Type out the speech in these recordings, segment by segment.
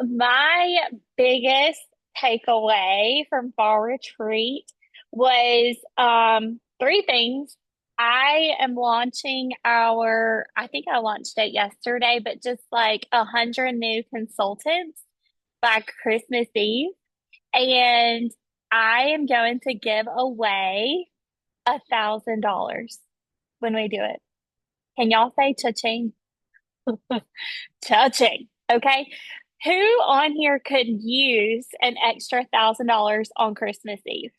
My biggest takeaway from fall retreat was three things. I am launching I think I launched it yesterday, but just like 100 new consultants by Christmas Eve. And I am going to give away $1,000 when we do it. Can y'all say cha-ching? Touching. Okay. Who on here could use an extra $1,000 on Christmas Eve?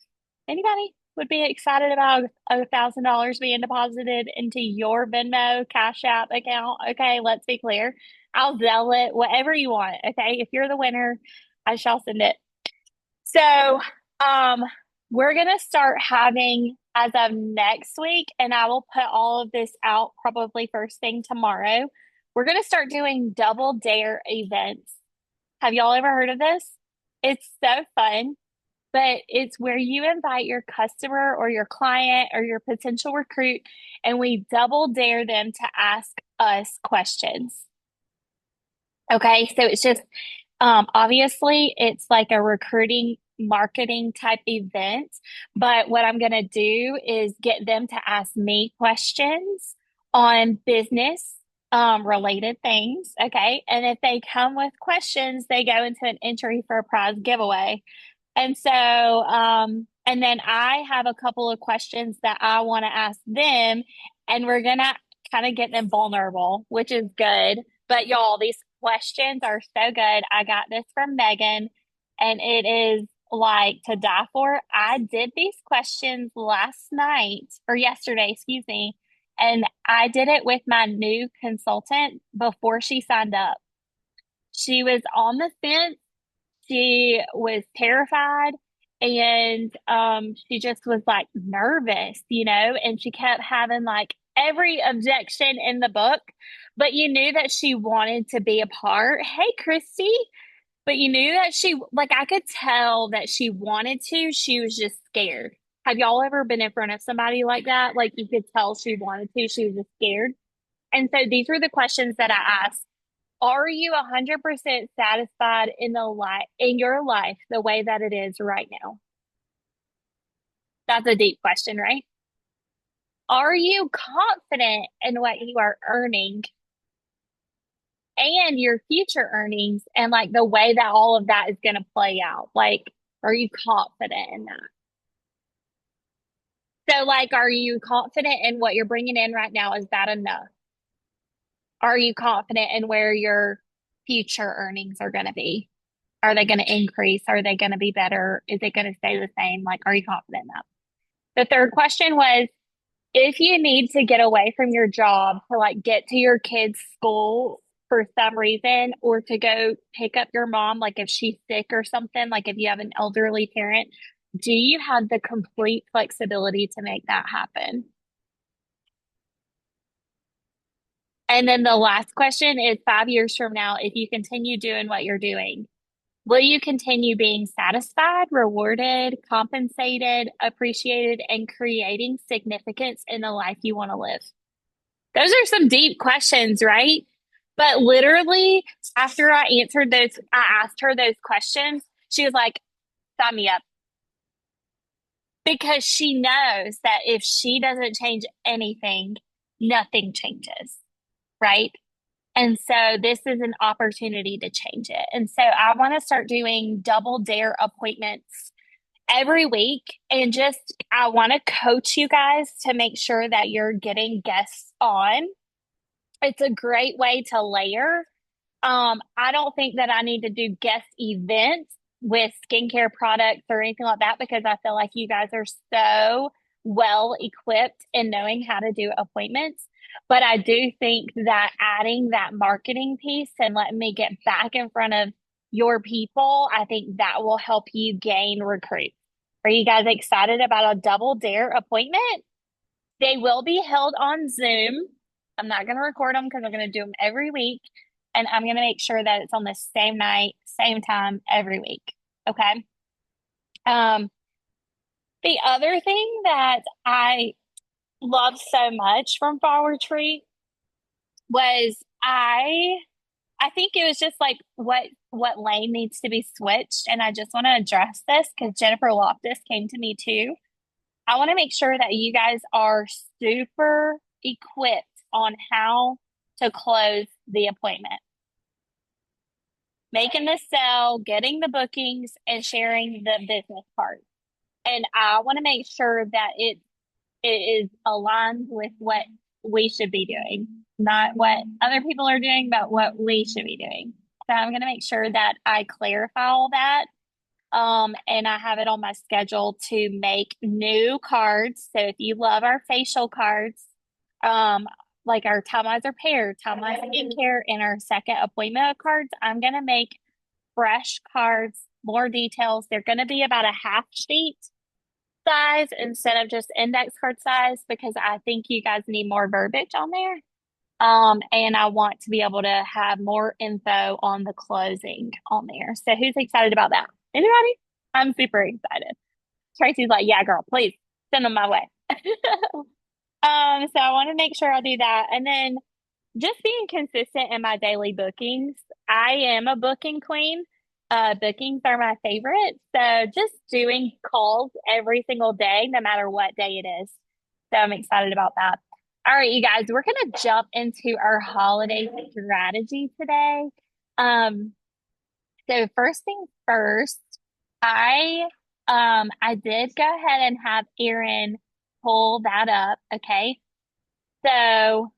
Anybody would be excited about $1,000 being deposited into your Venmo Cash App account? Okay, let's be clear. I'll Zelle it, whatever you want. Okay, if you're the winner, I shall send it. So, um, we're gonna start having as of next week, and I will put all of this out probably first thing tomorrow. We're gonna start doing double dare events. Have y'all ever heard of this? It's so fun, but it's where you invite your customer or your client or your potential recruit, and we double dare them to ask us questions. Okay, so it's just obviously, it's like a recruiting marketing type event, but what I'm going to do is get them to ask me questions on business related things. Okay. And if they come with questions, they go into an entry for a prize giveaway. And then I have a couple of questions that I want to ask them, and we're going to kind of get them vulnerable, which is good. But y'all, these questions are so good. I got this from Megan, and it is like to die for. I did these questions last night or yesterday, excuse me, and I did it with my new consultant before she signed up. She was on the fence, she was terrified, and she just was like nervous, and she kept having like every objection in the book, but you knew that she wanted to be a part. Hey, Christy. But you knew that like, I could tell that she wanted to. She was just scared. Have y'all ever been in front of somebody like that? Like, you could tell she wanted to. She was just scared. And so these were the questions that I asked. Are you 100% satisfied in your life the way that it is right now? That's a deep question, right? Are you confident in what you are earning and your future earnings and like the way that all of that is going to play out? Like, are you confident in that? So, like, are you confident in what you're bringing in right now? Is that enough? Are you confident in where your future earnings are going to be? Are they going to increase? Are they going to be better? Is it going to stay the same? Like, are you confident in that? The third question was, if you need to get away from your job to like get to your kids' school for some reason, or to go pick up your mom, like if she's sick or something, like if you have an elderly parent, do you have the complete flexibility to make that happen? And then the last question is 5 years from now, if you continue doing what you're doing, will you continue being satisfied, rewarded, compensated, appreciated, and creating significance in the life you want to live? Those are some deep questions, right? But literally, after I asked her those questions, she was like, sign me up. Because she knows that if she doesn't change anything, nothing changes, right? And so this is an opportunity to change it. And so I want to start doing double dare appointments every week. And just, I want to coach you guys to make sure that you're getting guests on. It's a great way to layer. I don't think that I need to do guest events with skincare products or anything like that because I feel like you guys are so well equipped in knowing how to do appointments. But I do think that adding that marketing piece and letting me get back in front of your people, I think that will help you gain recruits. Are you guys excited about a double dare appointment? They will be held on Zoom. I'm not going to record them because I'm going to do them every week. And I'm going to make sure that it's on the same night, same time every week. Okay. Um, the other thing that I love so much from Fall Retreat was I think it was just like what lane needs to be switched, and I just want to address this because Jennifer Loftus came to me too. I want to make sure that you guys are super equipped on how to close the appointment, making the sale, getting the bookings, and sharing the business part. And I want to make sure that it is aligned with what we should be doing, not what other people are doing, but what we should be doing. So I'm going to make sure that I clarify all that. And I have it on my schedule to make new cards. So if you love our facial cards, um, like our Time Eyes Repair, Time Eyes Skincare, and our second appointment cards, I'm going to make fresh cards, more details. They're going to be about a half sheet size instead of just index card size because I think you guys need more verbiage on there. And I want to be able to have more info on the closing on there. So who's excited about that? Anybody? I'm super excited. Tracy's like, yeah, girl, please send them my way. So I want to make sure I do that. And then just being consistent in my daily bookings. I am a booking queen. Bookings are my favorite. So just doing calls every single day, no matter what day it is. So I'm excited about that. All right, you guys, we're going to jump into our holiday strategy today. Um, so first things first, I I did go ahead and have Erin pull that up. Okay. So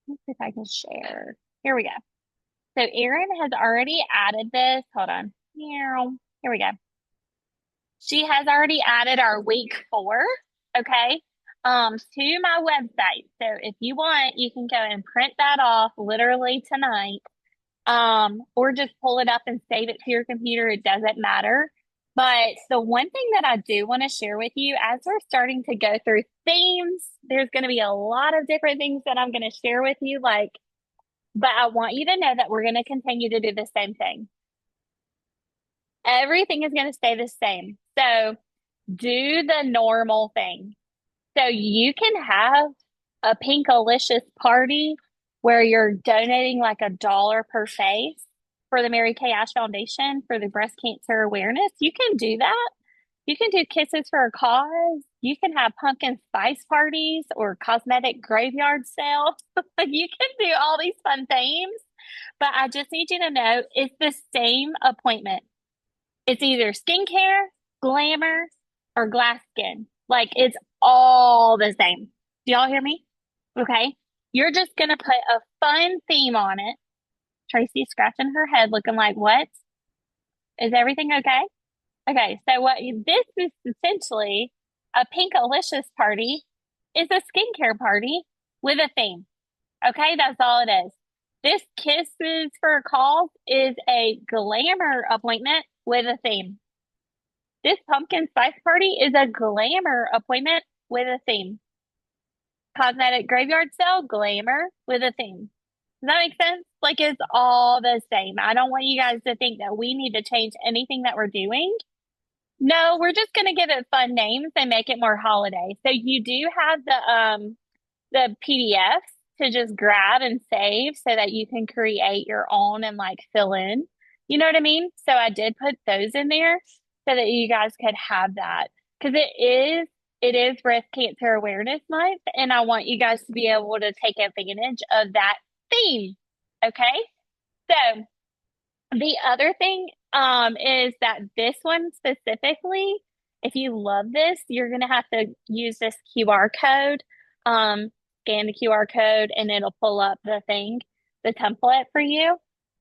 let's see if I can share. Here we go. So Erin has already added this. Hold on. Here we go. She has already added our week 4, okay, to my website. So if you want, you can go and print that off literally tonight, or just pull it up and save it to your computer. It doesn't matter. But the one thing that I do want to share with you as we're starting to go through themes, there's going to be a lot of different things that I'm going to share with you, but I want you to know that we're going to continue to do the same thing. Everything is going to stay the same. So do the normal thing. So you can have a Pinkalicious party where you're donating like $1 per face for the Mary Kay Ash Foundation for the breast cancer awareness. You can do that. You can do Kisses for a Cause. You can have pumpkin spice parties or cosmetic graveyard sales. You can do all these fun things. But I just need you to know it's the same appointment. It's either skincare, glamour, or glass skin. Like it's all the same. Do y'all hear me? Okay. You're just going to put a fun theme on it. Tracy's scratching her head looking like, what? Is everything okay? Okay. So this is essentially a Pinkalicious party is a skincare party with a theme. Okay. That's all it is. This Kisses for a Call is a glamour appointment with a theme. This pumpkin spice party is a glamour appointment with a theme. Cosmetic graveyard sale, glamour with a theme. Does that make sense? Like it's all the same. I don't want you guys to think that we need to change anything that we're doing. No, we're just going to give it fun names and make it more holiday. So you do have the PDFs to just grab and save so that you can create your own and like fill in. You know what I mean? So I did put those in there so that you guys could have that because it is Breast Cancer Awareness Month, and I want you guys to be able to take advantage of that theme. Okay, so the other thing is that this one specifically, if you love this, you're gonna have to use this QR code. Scan the QR code, and it'll pull up the template for you.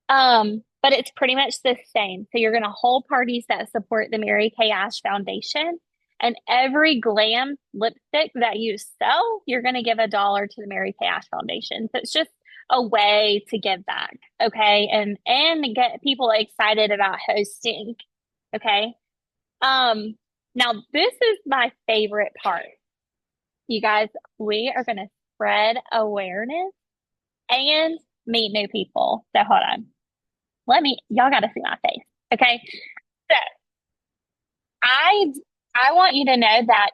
But it's pretty much the same. So you're gonna hold parties that support the Mary Kay Ash Foundation. And every glam lipstick that you sell, you're going to give $1 to the Mary Kay Ash Foundation. So it's just a way to give back, okay, and get people excited about hosting, okay. Now this is my favorite part, you guys. We are going to spread awareness and meet new people. So hold on, y'all got to see my face, okay. So I I want you to know that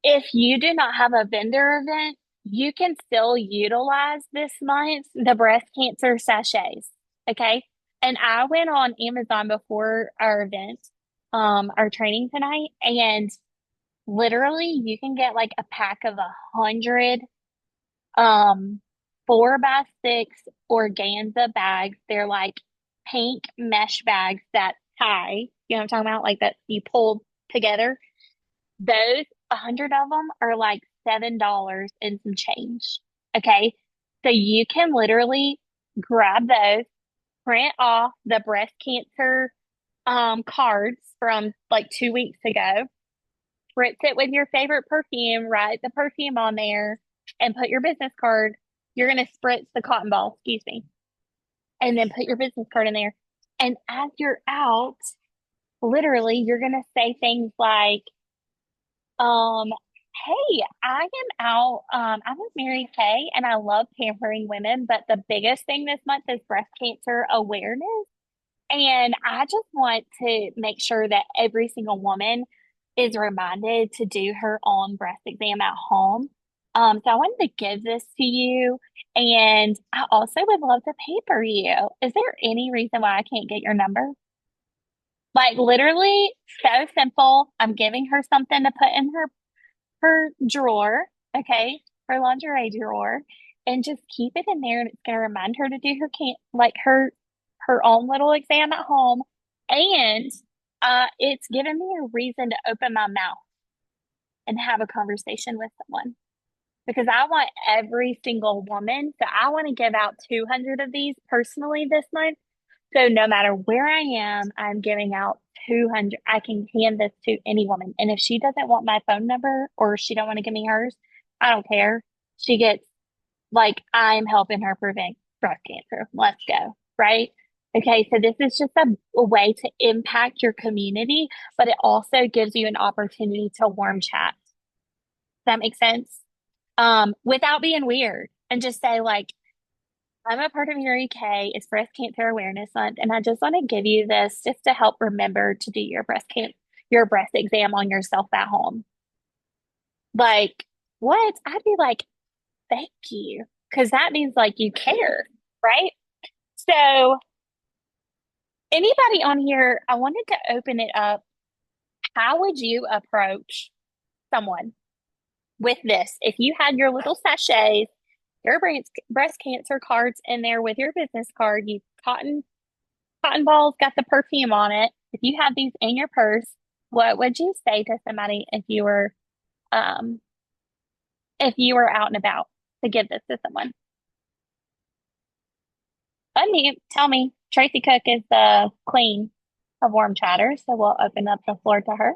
if you do not have a vendor event, you can still utilize this month the breast cancer sachets. Okay. And I went on Amazon before our event, our training tonight, and literally you can get like a pack of 100 um 4x6 organza bags. They're like pink mesh bags that tie, you know what I'm talking about? Like that you pull together. Those 100 of them are like $7 and some change. Okay. So you can literally grab those, print off the breast cancer cards from like 2 weeks ago, spritz it with your favorite perfume, write the perfume on there, and put your business card. You're going to spritz the cotton ball, excuse me, and then put your business card in there. And as you're out, literally, you're going to say things like, um, hey, I am out. I'm with Mary Kay and I love pampering women, but the biggest thing this month is breast cancer awareness. And I just want to make sure that every single woman is reminded to do her own breast exam at home. So I wanted to give this to you. And I also would love to pamper you. Is there any reason why I can't get your number? Like literally so simple. I'm giving her something to put in her drawer, okay, her lingerie drawer, and just keep it in there. And it's gonna remind her to do her can like her own little exam at home. And it's given me a reason to open my mouth and have a conversation with someone because I want every single woman. So I want to give out 200 of these personally this month. So no matter where I am, I'm giving out 200. I can hand this to any woman. And if she doesn't want my phone number or she don't want to give me hers, I don't care. She gets like I'm helping her prevent breast cancer. Let's go. Right? Okay, so this is just a way to impact your community, but it also gives you an opportunity to warm chat. Does that make sense? Without being weird and just say like, I'm a part of Mary Kay. It's Breast Cancer Awareness Month, and I just want to give you this just to help remember to do your breast exam on yourself at home. Like, what? I'd be like, thank you, because that means like you care, right? So, anybody on here, I wanted to open it up. How would you approach someone with this? If you had your little sachets, your breast cancer cards in there with your business card, you cotton balls got the perfume on it. If you had these in your purse, what would you say to somebody um if you were out and about to give this to someone? Unmute, tell me. Tracy Cook is the queen of warm chatter, so we'll open up the floor to her.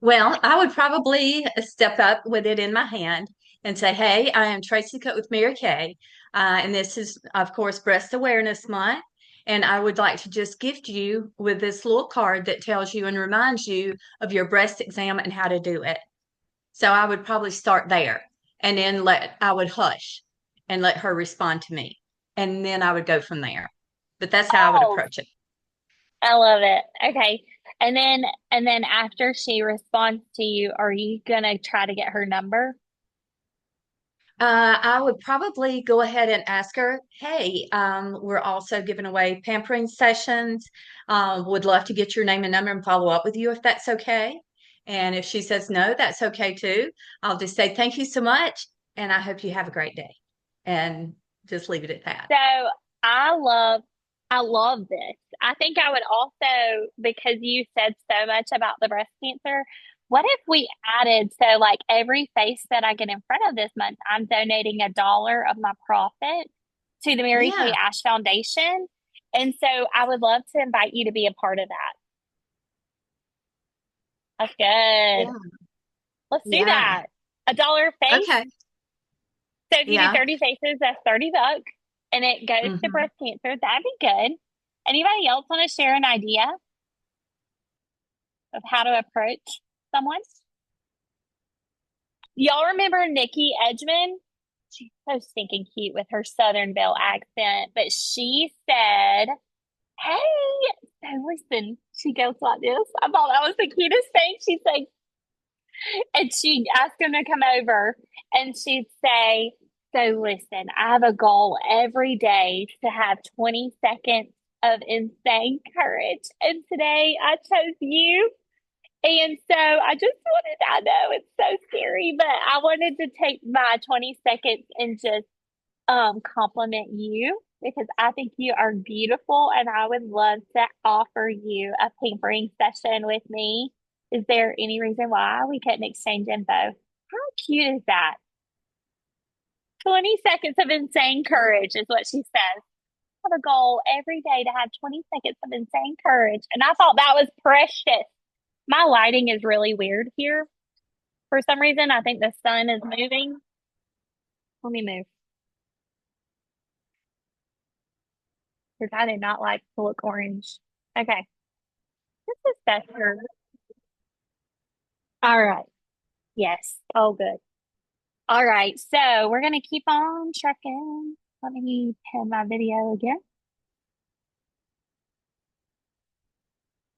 Well, I would probably step up with it in my hand and say, "Hey, I am Tracy Cook with Mary Kay, and this is, of course, Breast Awareness Month. And I would like to just gift you with this little card that tells you and reminds you of your breast exam and how to do it." So I would probably start there, and then I would hush and let her respond to me, and then I would go from there. But that's how I would Oh, approach it. I love it. Okay. And then after she responds to you, are you gonna try to get her number? I would probably go ahead and ask her, hey, we're also giving away pampering sessions. Would love to get your name and number and follow up with you if that's okay. And if she says no, that's okay too. I'll just say thank you so much, and I hope you have a great day. And just leave it at that. So I love, I love this. I think I would also, because you said so much about the breast cancer, what if we added, so like every face that I get in front of this month, I'm donating $1 of my profit to the Mary Kay Yeah, Ash Foundation. And so I would love to invite you to be a part of that. That's good. yeah, Let's do yeah. that. $1 a face. Okay. So if you do Yeah. 30 faces, that's $30 and it goes to Hmm. breast cancer. That'd be good. Anybody else want to share an idea of how to approach someone? Y'all remember Nikki Edgman? She's so stinking cute with her Southern Belle accent, but she said, hey, so listen, she goes like this. I thought that was the cutest thing. She'd say, and she'd ask him to come over and she'd say, So listen, I have a goal every day to have 20 seconds of insane courage. And today I chose you. And so I know it's so scary, but I wanted to take my 20 seconds and just compliment you because I think you are beautiful and I would love to offer you a pampering session with me. Is there any reason why we couldn't exchange info? How cute is that? 20 seconds of insane courage is what she says. I have a goal every day to have 20 seconds of insane courage. And I thought that was precious. My lighting is really weird here. For some reason, I think the sun is moving. Let me move because I did not like to look orange. Okay, this is better. All right. Yes. Oh, good. All right. So we're going to keep on trucking. Let me pin my video again.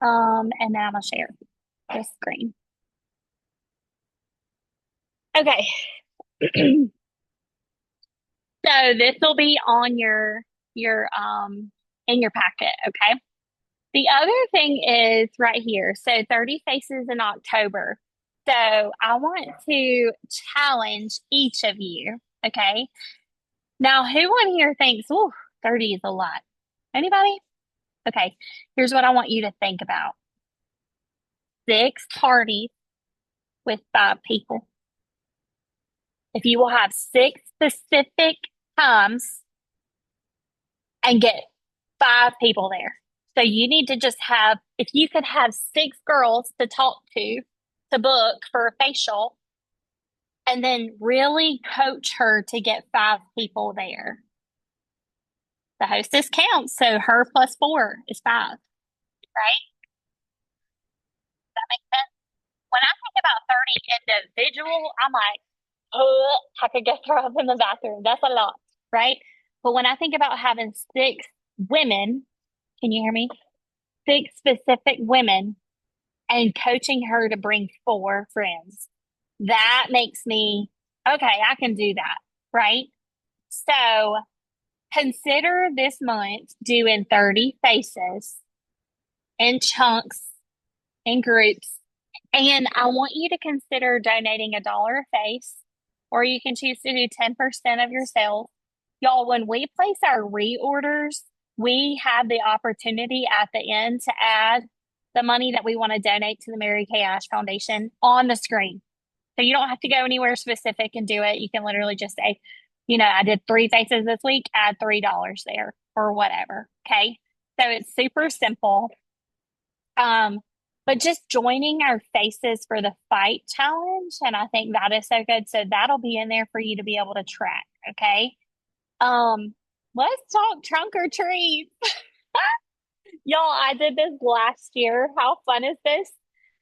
And now I'm going to share this screen. Okay. So this will be on your in your packet, okay? The other thing is right here. So 30 faces in October. So I want to challenge each of you, okay? Now, who on here thinks, oh, 30 is a lot? Anybody? Okay. Here's what I want you to think about. 6 parties with 5 people. If you will have 6 specific times and get 5 people there. So you need to just have, if you could have 6 girls to talk to book for a facial, and then really coach her to get 5 people there. The hostess counts, so her plus 4 is 5, right? That makes sense. When I think about 30 individual, I'm like, oh, I could get thrown up in the bathroom. That's a lot, right? But when I think about having 6 women, can you hear me? 6 specific women and coaching her to bring 4 friends. That makes me, okay, I can do that, right? So consider this month doing 30 faces in chunks, in groups. And I want you to consider donating $1 a face, or you can choose to do 10% of your sales. Y'all, when we place our reorders, we have the opportunity at the end to add the money that we want to donate to the Mary Kay Ash Foundation on the screen. So you don't have to go anywhere specific and do it. You can literally just say, I did 3 faces this week, add $3 there or whatever. Okay. So it's super simple. Um, but just joining our faces for the fight challenge. And I think that is so good. So that'll be in there for you to be able to track. Okay. Um, let's talk trunk or treat. Y'all, I did this last year. How fun is this?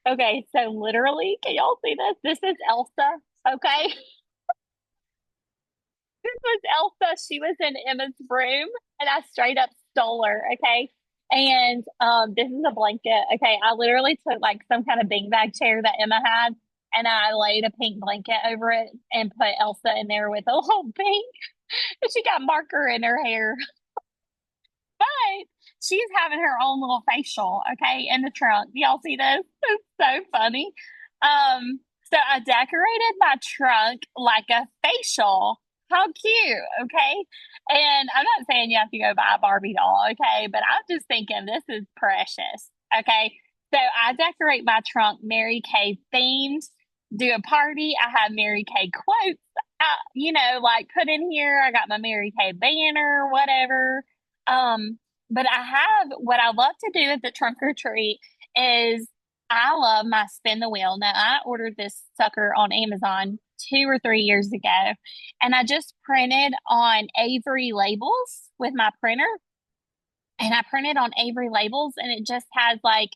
Okay, so literally, can y'all see this? This is Elsa. Okay. This was Elsa. She was in Emma's room, and I straight up stole her. Okay. And this is a blanket. Okay. I literally took like some kind of beanbag chair that Emma had, and I laid a pink blanket over it and put Elsa in there with a little pink. And she got marker in her hair. But she's having her own little facial, okay, in the trunk. Y'all see this? It's so funny. So I decorated my trunk like a facial. How cute, okay? And I'm not saying you have to go buy a Barbie doll, okay? But I'm just thinking this is precious, okay? So I decorate my trunk Mary Kay themed. Do a party. I have Mary Kay quotes, like put in here. I got my Mary Kay banner, whatever. But I have what I love to do at the trunk or treat is I love my spin the wheel. Now I ordered this sucker on Amazon 2 or 3 years ago, and I just printed on Avery labels with my printer. And I printed on Avery labels, and it just has like,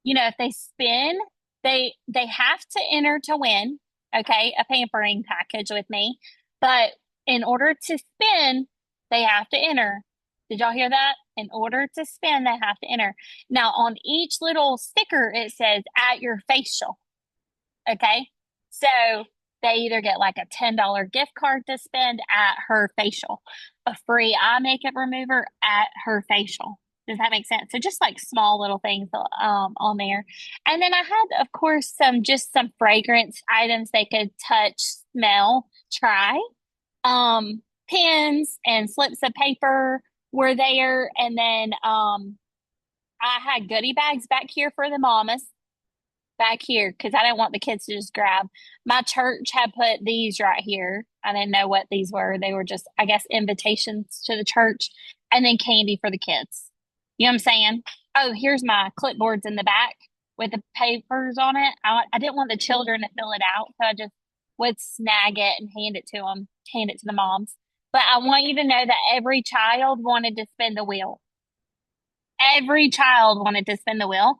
if they spin, they have to enter to win, okay, a pampering package with me. But in order to spin, they have to enter. Did y'all hear that? In order to spin, they have to enter. Now, on each little sticker, it says at your facial. Okay. So They either get like a $10 gift card to spend at her facial, a free eye makeup remover at her facial. Does that make sense? So just like small little things on there. And then I had, of course, some fragrance items they could touch, smell, try. Pens and slips of paper were there. And then I had goodie bags back here for the mamas back here because I didn't want the kids to just grab. My church had put these right here. I didn't know what these were. They were just, I guess, invitations to the church and then candy for the kids. You know what I'm saying? Oh, here's my clipboards in the back with the papers on it. I didn't want the children to fill it out, so I just would snag it and hand it to them, hand it to the moms. But I want you to know that every child wanted to spin the wheel. Every child wanted to spin the wheel.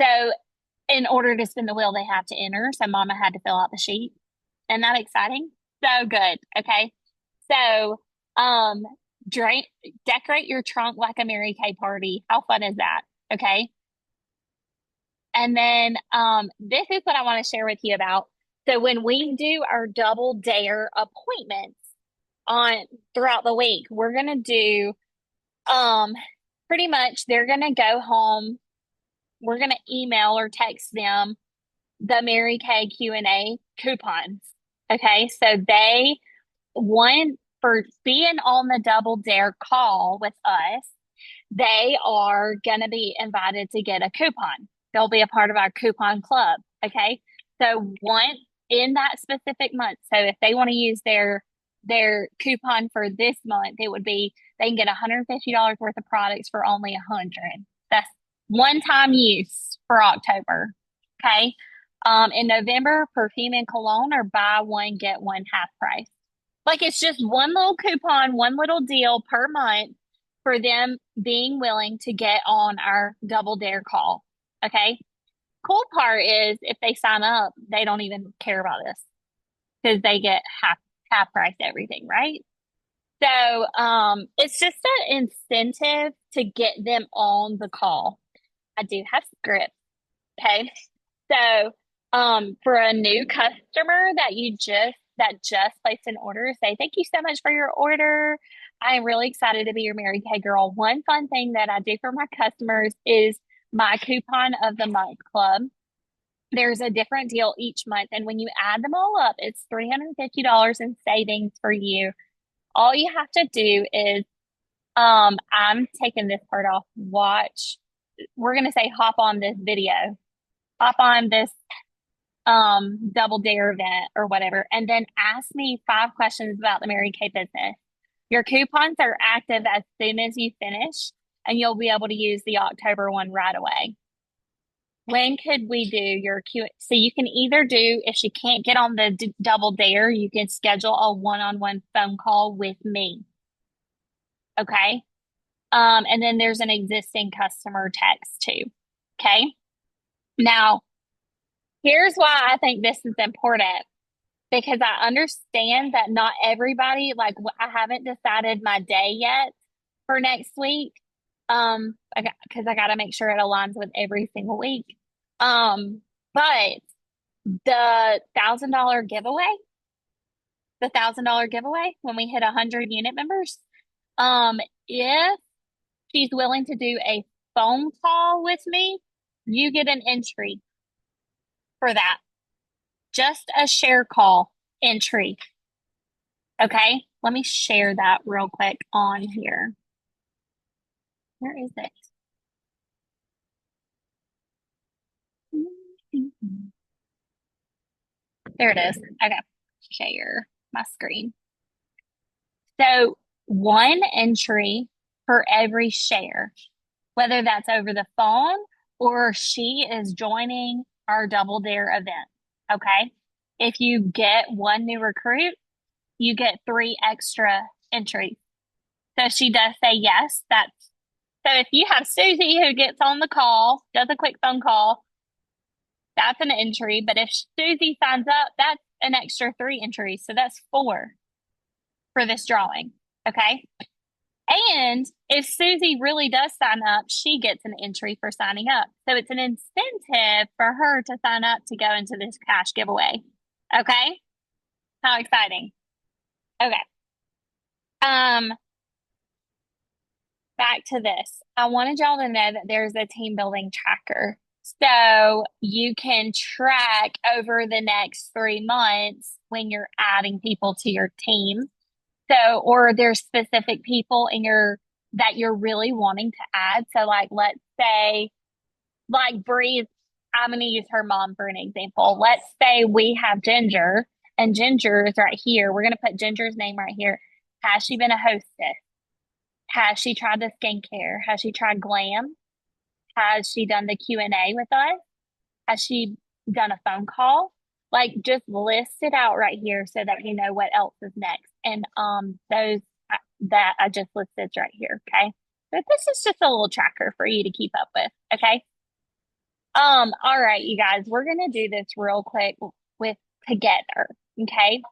So in order to spin the wheel, they have to enter. So Mama had to fill out the sheet. Isn't that exciting? So good. Okay. So, um, drink, decorate your trunk like a Mary Kay party. How fun is that? Okay. And then, this is what I want to share with you about. So when we do our double dare appointments on throughout the week, we're going to do, um, pretty much they're going to go home. We're going to email or text them the Mary Kay Q&A coupons. Okay, so they one for being on the Double Dare call with us, they are going to be invited to get a coupon. They'll be a part of our coupon club. Okay, so one in that specific month. So if they want to use their coupon for this month, it would be they can get $150 worth of products for only 100. That's one time use for October. Okay. In November, perfume and cologne are buy one, get one half price. Like it's just one little coupon, one little deal per month for them being willing to get on our double dare call. Okay. Cool part is if they sign up, they don't even care about this because they get half price everything, right? So it's just an incentive to get them on the call. I do have scripts. Okay. So, for a new customer that just placed an order, say thank you so much for your order. I am really excited to be your Mary Kay girl. One fun thing that I do for my customers is my coupon of the month club. There's a different deal each month, and when you add them all up, it's $350 in savings for you. All you have to do is, I'm taking this part off. Watch. We're gonna say hop on this video, hop on this double dare event or whatever, and then ask me 5 questions about the Mary Kay business. Your coupons are active as soon as you finish, and you'll be able to use the October one right away. When could we do your Q? So you can either do, if she can't get on the double dare, you can schedule a one-on-one phone call with me. Okay. And then there's an existing customer text too. Okay. Now, here's why I think this is important because I understand that not everybody, like, I haven't decided my day yet for next week. Because I got to make sure it aligns with every single week. But the $1,000 giveaway when we hit 100 unit members, if she's willing to do a phone call with me, you get an entry for that. Just a share call entry. Okay, let me share that real quick on here. Where is it? There it is. Okay, share my screen. So one entry for every share, whether that's over the phone or she is joining our Double Dare event. Okay. If you get one new recruit, you get 3 extra entries. So she does say yes. So if you have Susie who gets on the call, does a quick phone call, that's an entry. But if Susie signs up, that's an extra 3 entries. So that's 4 for this drawing. Okay. And if Susie really does sign up, she gets an entry for signing up. So it's an incentive for her to sign up to go into this cash giveaway. Okay. How exciting. Okay. Um, Back to this. I wanted y'all to know that there's a team building tracker. So you can track over the next 3 months when you're adding people to your team. So, or there's specific people in your that you're really wanting to add. So, like, let's say, like, Bree, I'm going to use her mom for an example. Let's say we have Ginger, and Ginger is right here. We're going to put Ginger's name right here. Has she been a hostess? Has she tried the skincare? Has she tried glam? Has she done the Q&A with us? Has she done a phone call? Like just list it out right here so that you know what else is next. And those that I just listed right here, okay? So this is just a little tracker for you to keep up with, okay? All right, you guys, we're gonna do this real quick with together, okay?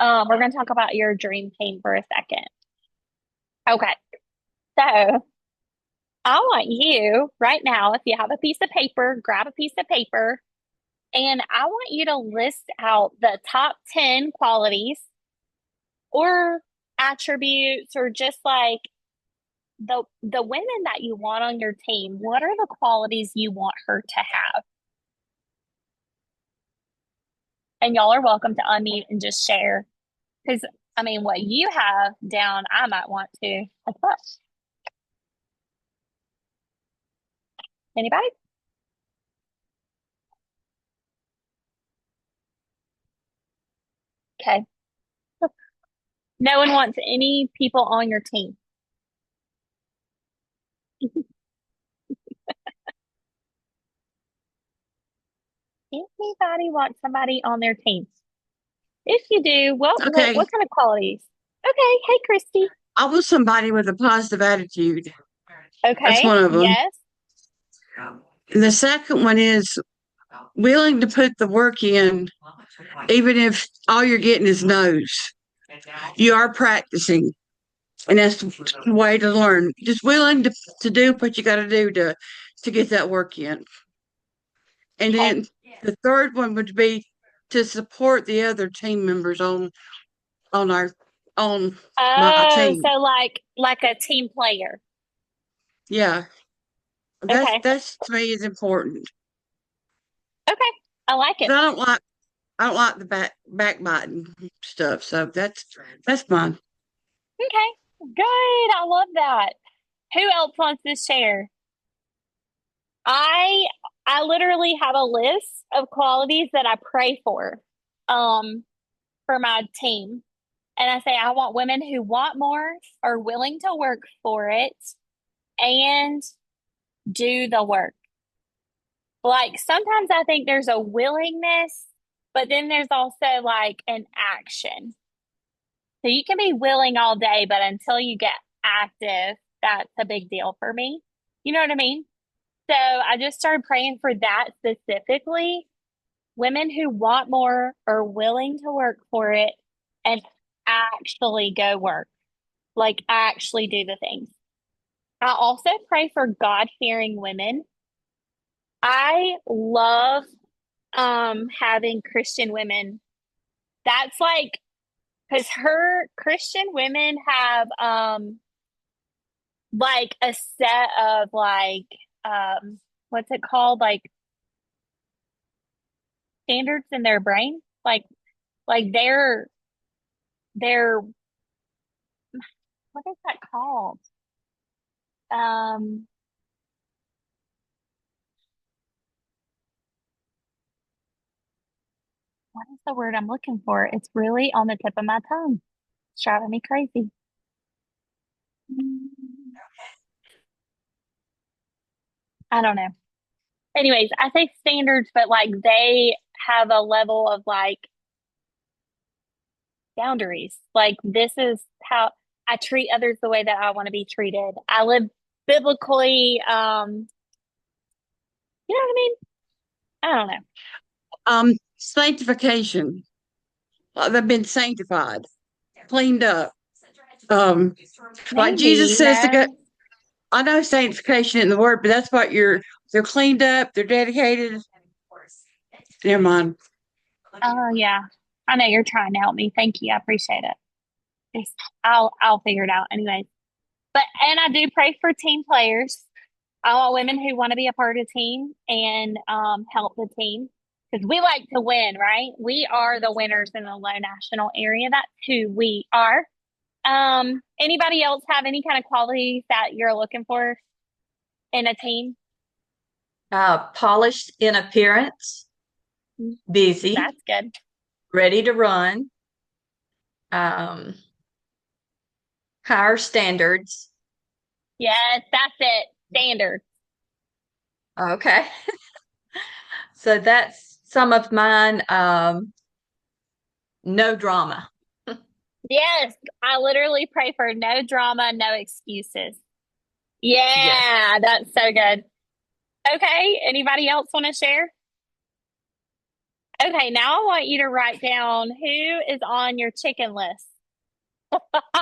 We're gonna talk about your dream team for a second. Okay, so I want you right now, if you have a piece of paper, grab a piece of paper, and I want you to list out the top 10 qualities or attributes or just like the women that you want on your team. What are the qualities you want her to have? And y'all are welcome to unmute and just share. Because I mean, what you have down, I might want to as well. Anybody? Okay. No one wants any people on your team. Anybody want somebody on their team? If you do, well, Okay, what kind of qualities? Okay. Hey, Christy. I want somebody with a positive attitude. That's Okay. one of them. Yes. And the second one is willing to put the work in, even if all you're getting is no's. You are practicing, and that's the way to learn. Just willing to do what you got to do to get that work in. And Okay. then the third one would be to support the other team members on our on my Oh, team. so like a team player. Yeah, Okay. that's to me is important. Okay. I like it. 'Cause I don't like the backbiting stuff. So that's mine. Okay. Good. I love that. Who else wants to share? I I literally have a list of qualities that I pray um for my team. And I say I want women who want more, are willing to work for it, and do the work. Like sometimes I think there's a willingness, but then there's also like an action. So you can be willing all day, but until you get active, that's a big deal for me. You know what I mean? So I just started praying for that specifically. Women who want more are willing to work for it and actually go work, like actually do the things. I also pray for God-fearing women. I love having Christian women. That's like because her Christian women have like a set of like what's it called? Like standards in their brain. Like they're what is that called? Um what is the word I'm looking for? It's really on the tip of my tongue. It's driving me crazy. I don't know. Anyways, I say standards, but like they have a level of like boundaries. Like this is how I treat others the way that I want to be treated. I live biblically, you know what I mean? I don't know. Sanctification. They've been sanctified, cleaned up. Um, like Jesus Maybe, says to go. no. I know sanctification in the word, but that's what they're cleaned up, they're dedicated. Never mind. Oh yeah. I know you're trying to help me. Thank you. I appreciate it. I'll figure it out anyways. But and I do pray for team players. I want women who want to be a part of the team and help the team because we like to win, right? We are the winners in the low national area. That's who we are. Anybody else have any kind of qualities that you're looking for in a team? Polished in appearance, busy, That's good. ready to run, um, higher standards. Yes, that's it. Standard. Okay. So that's some of mine. No drama. Yes, I literally pray for no drama, no excuses. Yes. Yeah, that's so good. Okay, anybody else want to share? Okay, now I want you to write down who is on your chicken list.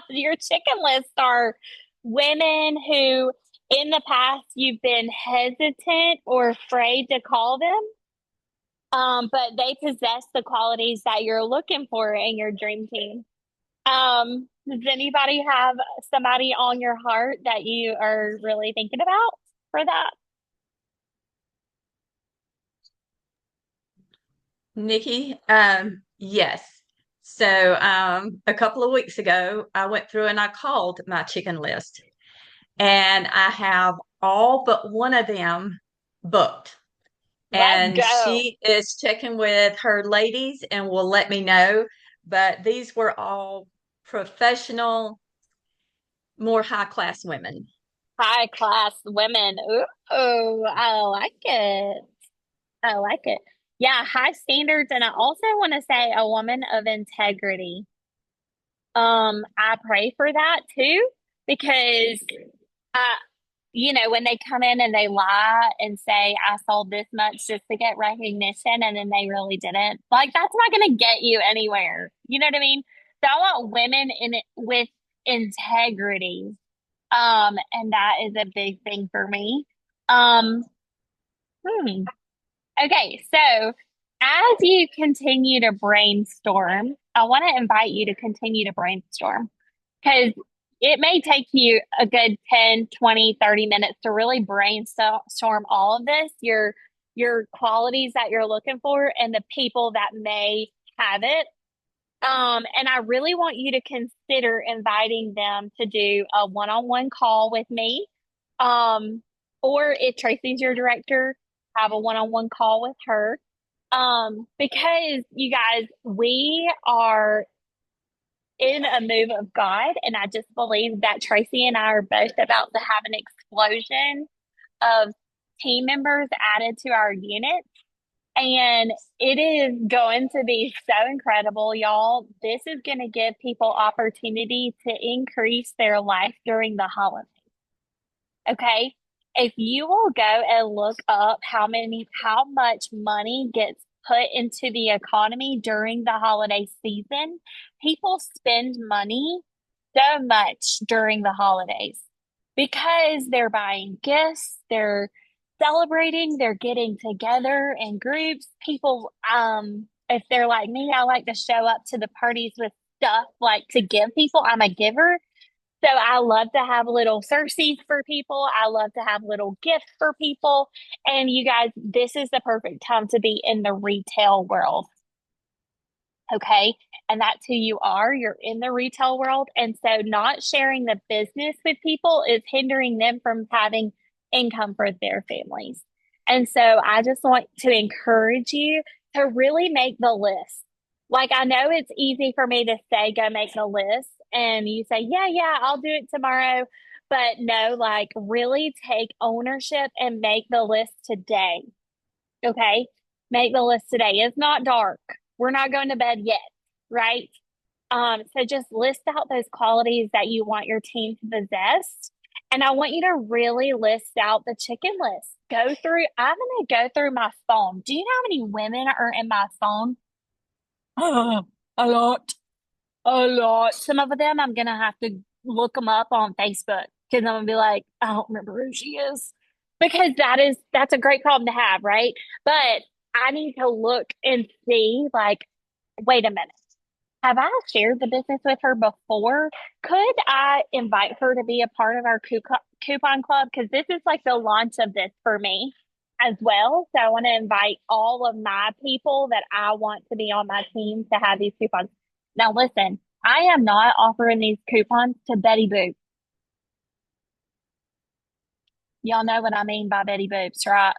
Your chicken list are women who, in the past, you've been hesitant or afraid to call them, but they possess the qualities that you're looking for in your dream team. Does anybody have somebody on your heart that you are really thinking about for that? Nikki, yes. So a couple of weeks ago, I went through and I called my chicken list, and I have all but one of them booked. Let's And go. she is checking with her ladies and will let me know. But these were all professional, more high class women. High class women. Ooh, I like it. I like it. Yeah, high standards. And I also want to say a woman of integrity. I pray for that too, because uh, when they come in and they lie and say, I sold this much just to get recognition, and then they really didn't, like, that's not going to get you anywhere. You know what I mean? So I want women in it with integrity. And that is a big thing for me. Um, hmm. Okay, so as you continue to brainstorm, I want to invite you to continue to brainstorm because it may take you a good 10, 20, 30 minutes to really brainstorm all of this, your qualities that you're looking for and the people that may have it. And I really want you to consider inviting them to do a one-on-one call with me. Um, or if Tracy's your director, have a one-on-one call with her. Because you guys, we are in a move of God, and I just believe that Tracy and I are both about to have an explosion of team members added to our unit. And it is going to be so incredible, y'all. This is going to give people opportunity to increase their life during the holidays. Okay. If you will go and look up how much money gets put into the economy during the holiday season, people spend money so much during the holidays because they're buying gifts, they're celebrating, they're getting together in groups. People, if they're like me, I like to show up to the parties with stuff like to give people. I'm a giver. So I love to have little Circes for people. I love to have little gifts for people. And you guys, this is the perfect time to be in the retail world. Okay. And that's who you are. You're in the retail world. And so not sharing the business with people is hindering them from having income for their families. And so I just want to encourage you to really make the list. Like, I know it's easy for me to say, go make the list. And you say, yeah, I'll do it tomorrow. But no, like, really take ownership and make the list today. Okay. Make the list today. It's not dark. We're not going to bed yet, right? So just list out those qualities that you want your team to possess. And I want you to really list out the chicken list. I'm going to go through my phone. Do you know how many women are in my phone? A lot. A lot. Some of them I'm going to have to look them up on Facebook because I'm going to be like, I don't remember who she is. Because that's a great problem to have, right? But I need to look and see, like, Wait a minute. Have I shared the business with her before? Could I invite her to be a part of our coupon club? Because this is like the launch of this for me as well. So I want to invite all of my people that I want to be on my team to have these coupons. Now, listen, I am not offering these coupons to Betty Boop. Y'all know what I mean by Betty Boops, right?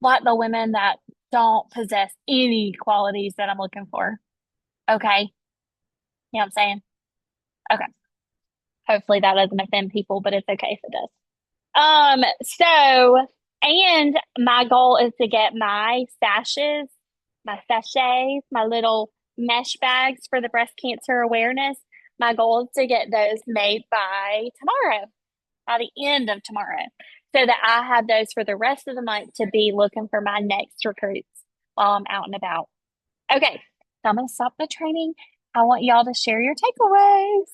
Like the women that don't possess any qualities that I'm looking for. Okay. You know what I'm saying? Okay. Hopefully that doesn't offend people, but it's okay if it does. And my goal is to get my sashes, my sachets, my little mesh bags for the breast cancer awareness. My goal is to get those made by tomorrow, by the end of tomorrow, so that I have those for the rest of the month to be looking for my next recruits while I'm out and about. Okay, so I'm going to stop the training. I want y'all to share your takeaways.